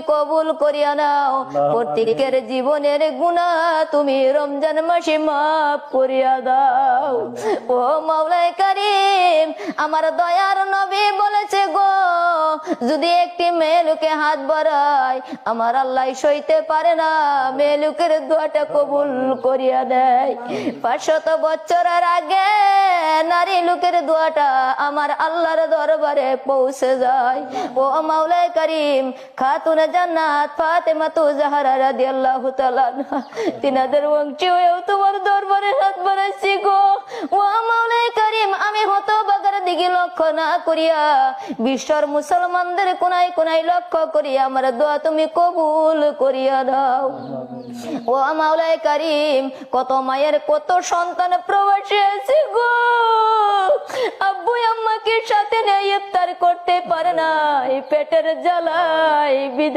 কবুল করিয়া নাও, প্রত্যেকের জীবনের গুনাহ তুমি রমজান মাসে মাফ করিয়া দাও। ও মাওলায়ে কারীম, আমার দয়ার নবী বলেছে গো, যদি একটি মেয়ে লোকে হাত বাড়ায় আমার আল্লাহ সইতে পারে না, মেয়ে লোকের দোয়াটা কবুল করিয়া দেয়। 500 বছরের আগে নারী লোকের দোয়াটা আমার আল্লাহর দরবারে পৌঁছে যায়। ও মাওলায়ে কারীম, খাতুন জান্নাত ফাতেমা জাহরা রাদিয়াল্লাহু তাআলা আনহা, তিনাদের বংশী হয়েও তোমার দরবারে হাত বাড়াইছি গো। ও মাওলায়ে কারীম, আমি হতভাগার দিকে লক্ষ্য না করিয়া বিশ্বর মুসলমানদের কোনায় কোনায় লক্ষ্য করিয়া আমার দোয়া তুমি কবুল করিয়া দাও। ও মাওলায়ে কারীম, কত মায়ের কত সন্তান প্রবাসী আছে গো, আব্বু আম্মাকে সাথে নিয়ে ইফতার করতে পারে না, এই পেটের জ্বালায়